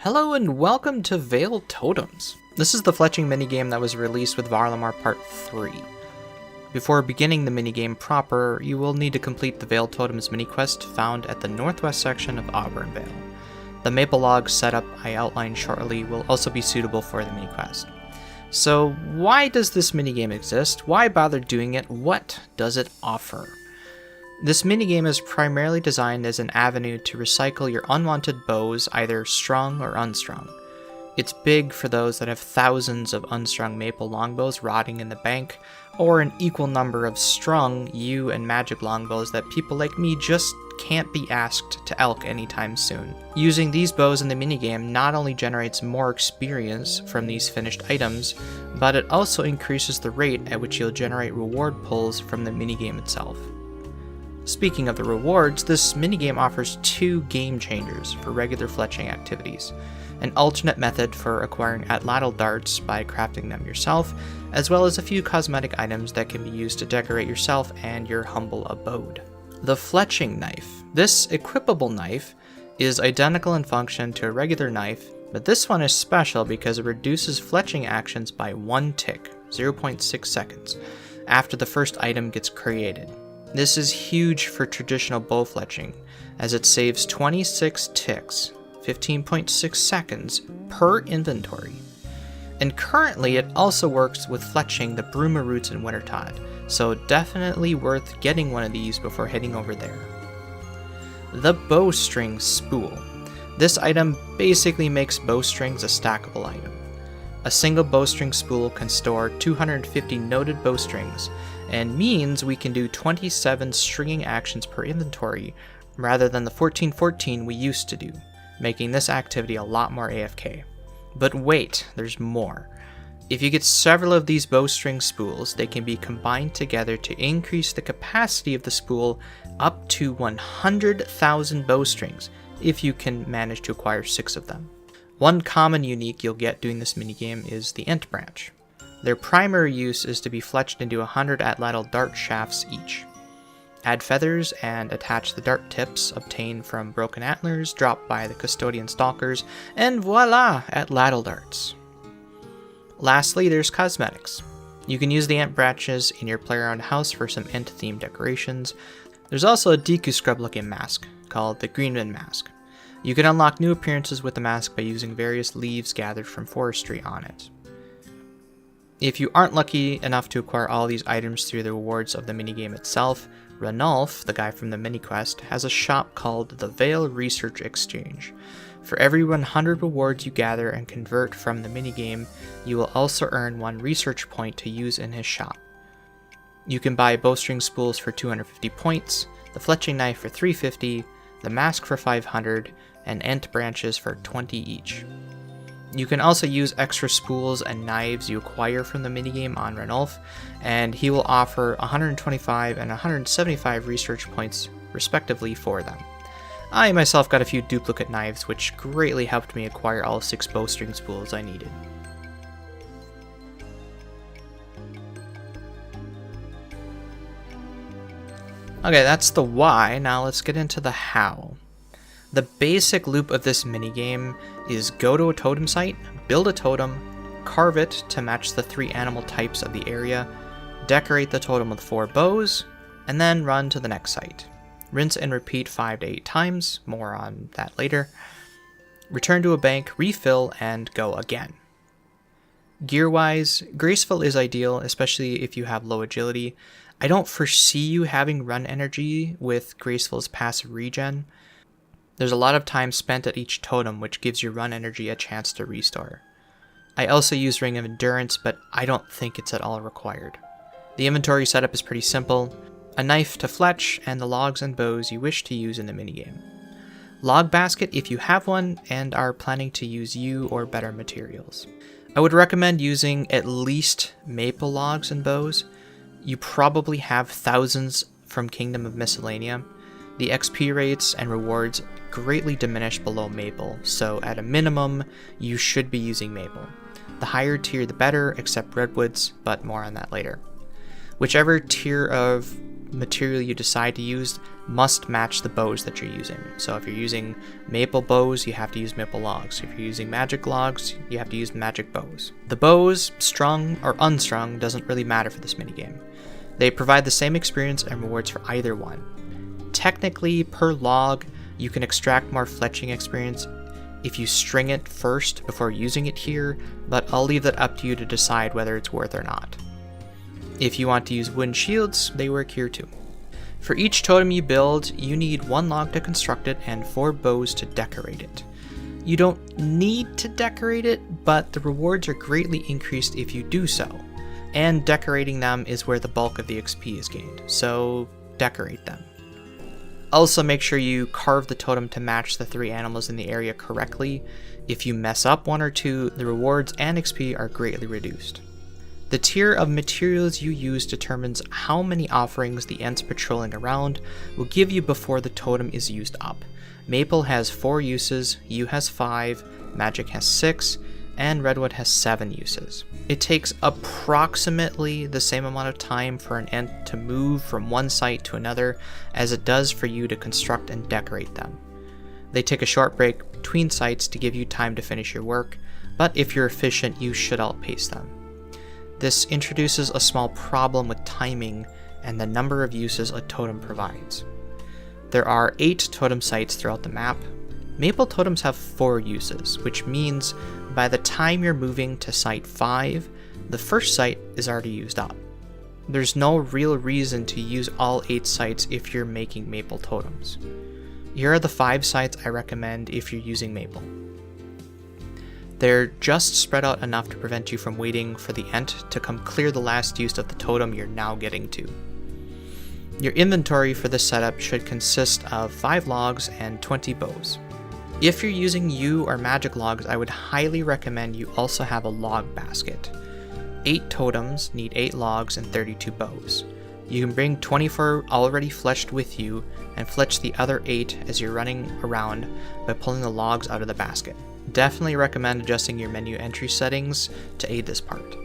Hello and welcome to Vale Totems. This is the Fletching minigame that was released with Varlamar Part 3. Before beginning the minigame proper, you will need to complete the Vale Totems mini-quest found at the northwest section of Auburn Vale. The maple log setup I outlined shortly will also be suitable for the mini-quest. So why does this minigame exist? Why bother doing it? What does it offer? This minigame is primarily designed as an avenue to recycle your unwanted bows, either strung or unstrung. It's big for those that have thousands of unstrung maple longbows rotting in the bank, or an equal number of strung yew and magic longbows that people like me just can't be asked to elk anytime soon. Using these bows in the minigame not only generates more experience from these finished items, but it also increases the rate at which you'll generate reward pulls from the minigame itself. Speaking of the rewards, this minigame offers two game changers for regular fletching activities, an alternate method for acquiring atlatl darts by crafting them yourself, as well as a few cosmetic items that can be used to decorate yourself and your humble abode. The Fletching knife. This equipable knife is identical in function to a regular knife, but this one is special because it reduces fletching actions by 1 tick, 0.6 seconds, after the first item gets created. This is huge for traditional bow fletching, as it saves 26 ticks, 15.6 seconds, per inventory. And currently it also works with fletching the Bruma roots in Wintertod, so definitely worth getting one of these before heading over there. The bowstring spool. This item basically makes bowstrings a stackable item. A single bowstring spool can store 250 noted bowstrings, and means we can do 27 stringing actions per inventory rather than the 14 we used to do, making this activity a lot more AFK. But wait, there's more. If you get several of these bowstring spools, they can be combined together to increase the capacity of the spool up to 100,000 bowstrings, if you can manage to acquire 6 of them. One common unique you'll get doing this minigame is the ent branch. Their primary use is to be fletched into 100 atlatl dart shafts each. Add feathers and attach the dart tips obtained from broken antlers dropped by the custodian stalkers, and voila, atlatl darts. Lastly, there's cosmetics. You can use the ent branches in your playground house for some ent-themed decorations. There's also a Deku Scrub looking mask called the Greenman Mask. You can unlock new appearances with the mask by using various leaves gathered from forestry on it. If you aren't lucky enough to acquire all these items through the rewards of the minigame itself, Ranulf, the guy from the mini-quest, has a shop called the Vale Research Exchange. For every 100 rewards you gather and convert from the minigame, you will also earn 1 research point to use in his shop. You can buy bowstring spools for 250 points, the fletching knife for 350, the mask for 500, and ent branches for 20 each. You can also use extra spools and knives you acquire from the minigame on Ranulf, and he will offer 125 and 175 research points respectively for them. I myself got a few duplicate knives, which greatly helped me acquire all 6 bowstring spools I needed. Okay, that's the why. Now let's get into the how. The basic loop of this minigame is go to a totem site, build a totem, carve it to match the 3 animal types of the area, decorate the totem with 4 bows, and then run to the next site. Rinse and repeat 5 to 8 times, more on that later. Return to a bank, refill, and go again. Gear-wise, Graceful is ideal, especially if you have low agility. I don't foresee you having run energy with Graceful's passive regen. There's a lot of time spent at each totem, which gives your run energy a chance to restore. I also use Ring of Endurance, but I don't think it's at all required. The inventory setup is pretty simple: a knife to fletch, and the logs and bows you wish to use in the minigame. Log basket if you have one and are planning to use yew or better materials. I would recommend using at least maple logs and bows. You probably have thousands from Kingdom of Miscellanea. The XP rates and rewards greatly diminish below maple, so at a minimum, you should be using maple. The higher tier the better, except redwoods, but more on that later. Whichever tier of material you decide to use must match the bows that you're using. So if you're using maple bows, you have to use maple logs. If you're using magic logs, you have to use magic bows. The bows, strung or unstrung, doesn't really matter for this minigame. They provide the same experience and rewards for either one. Technically, per log, you can extract more fletching experience if you string it first before using it here, but I'll leave that up to you to decide whether it's worth or not. If you want to use wooden shields, they work here too. For each totem you build, you need 1 log to construct it and 4 bows to decorate it. You don't need to decorate it, but the rewards are greatly increased if you do so, and decorating them is where the bulk of the XP is gained, so decorate them. Also, make sure you carve the totem to match the 3 animals in the area correctly. If you mess up 1 or 2, the rewards and XP are greatly reduced. The tier of materials you use determines how many offerings the ents patrolling around will give you before the totem is used up. Maple has 4 uses, Yew has 5, Magic has 6, and Redwood has 7 uses. It takes approximately the same amount of time for an ent to move from one site to another as it does for you to construct and decorate them. They take a short break between sites to give you time to finish your work, but if you're efficient, you should outpace them. This introduces a small problem with timing and the number of uses a totem provides. There are 8 totem sites throughout the map. Maple totems have 4 uses, which means by the time you're moving to site 5, the first site is already used up. There's no real reason to use all 8 sites if you're making maple totems. Here are the 5 sites I recommend if you're using maple. They're just spread out enough to prevent you from waiting for the ent to come clear the last use of the totem you're now getting to. Your inventory for this setup should consist of 5 logs and 20 bows. If you're using yew or magic logs, I would highly recommend you also have a log basket. 8 totems need 8 logs and 32 bows. You can bring 24 already fletched with you and fletch the other 8 as you're running around by pulling the logs out of the basket. Definitely recommend adjusting your menu entry settings to aid this part.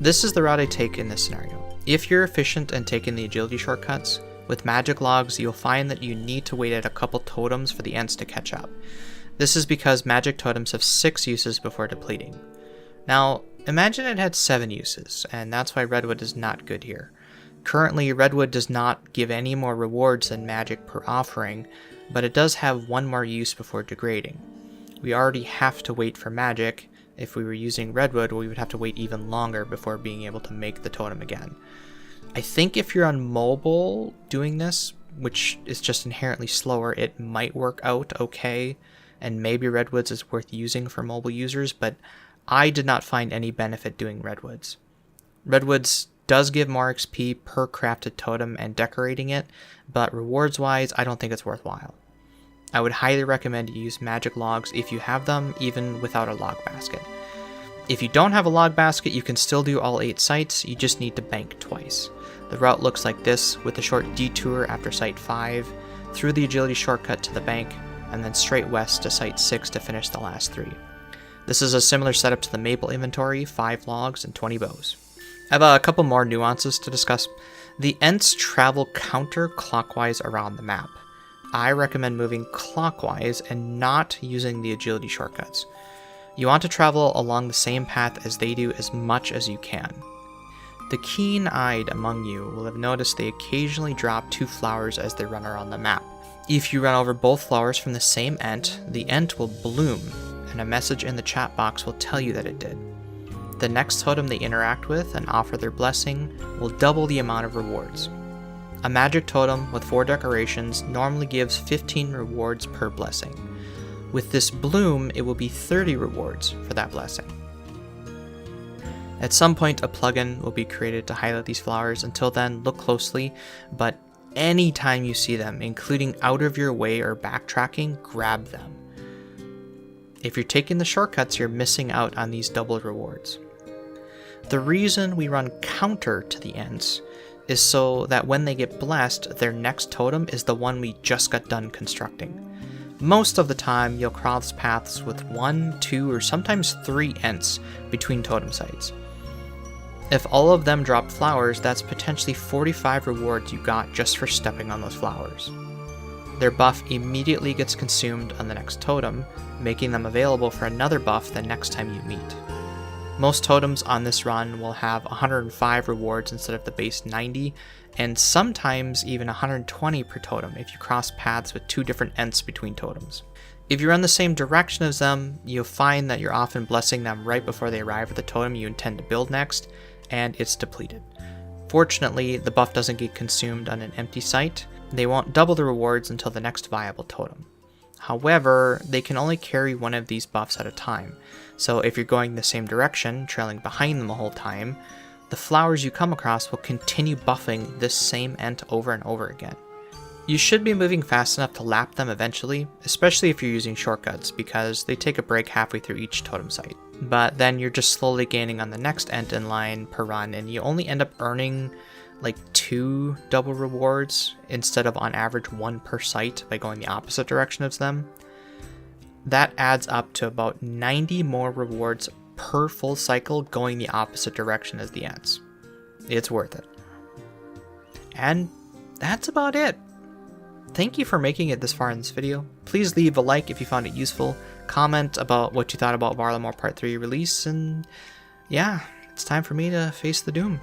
This is the route I take in this scenario. If you're efficient and taking the agility shortcuts, with magic logs you'll find that you need to wait at a couple totems for the ents to catch up. This is because magic totems have 6 uses before depleting. Now, imagine it had 7 uses, and that's why Redwood is not good here. Currently, Redwood does not give any more rewards than magic per offering, but it does have 1 more use before degrading. We already have to wait for magic. If we were using Redwood, we would have to wait even longer before being able to make the totem again. I think if you're on mobile doing this, which is just inherently slower, it might work out okay, and maybe Redwoods is worth using for mobile users, but I did not find any benefit doing Redwoods. Redwoods does give more XP per crafted totem and decorating it, but rewards-wise, I don't think it's worthwhile. I would highly recommend you use magic logs if you have them, even without a log basket. If you don't have a log basket, you can still do all 8 sites, you just need to bank twice. The route looks like this, with a short detour after site 5, through the agility shortcut to the bank, and then straight west to site 6 to finish the last 3. This is a similar setup to the maple inventory, 5 logs and 20 bows. I have a couple more nuances to discuss. The ents travel counterclockwise around the map. I recommend moving clockwise and not using the agility shortcuts. You want to travel along the same path as they do as much as you can. The keen-eyed among you will have noticed they occasionally drop 2 flowers as they run around the map. If you run over both flowers from the same ent, the ent will bloom, and a message in the chat box will tell you that it did. The next totem they interact with and offer their blessing will double the amount of rewards. A magic totem with 4 decorations normally gives 15 rewards per blessing. With this bloom, it will be 30 rewards for that blessing. At some point, a plugin will be created to highlight these flowers. Until then, look closely, but anytime you see them, including out of your way or backtracking, grab them. If you're taking the shortcuts, you're missing out on these double rewards. The reason we run counter to the ents is so that when they get blessed, their next totem is the one we just got done constructing. Most of the time, you'll cross paths with 1, 2, or sometimes 3 ents between totem sites. If all of them drop flowers, that's potentially 45 rewards you got just for stepping on those flowers. Their buff immediately gets consumed on the next totem, making them available for another buff the next time you meet. Most totems on this run will have 105 rewards instead of the base 90, and sometimes even 120 per totem if you cross paths with 2 different ents between totems. If you run the same direction as them, you'll find that you're often blessing them right before they arrive at the totem you intend to build next, and it's depleted. Fortunately, the buff doesn't get consumed on an empty site. They won't double the rewards until the next viable totem. However, they can only carry one of these buffs at a time, so if you're going the same direction, trailing behind them the whole time, the flowers you come across will continue buffing this same ent over and over again. You should be moving fast enough to lap them eventually, especially if you're using shortcuts, because they take a break halfway through each totem site. But then you're just slowly gaining on the next ent in line per run, and you only end up earning like 2 double rewards instead of on average 1 per site by going the opposite direction as them. That adds up to about 90 more rewards per full cycle going the opposite direction as the ents. It's worth it. And that's about it. Thank you for making it this far in this video. Please leave a like if you found it useful, comment about what you thought about Varlamore Part 3 release, and yeah, it's time for me to face the doom.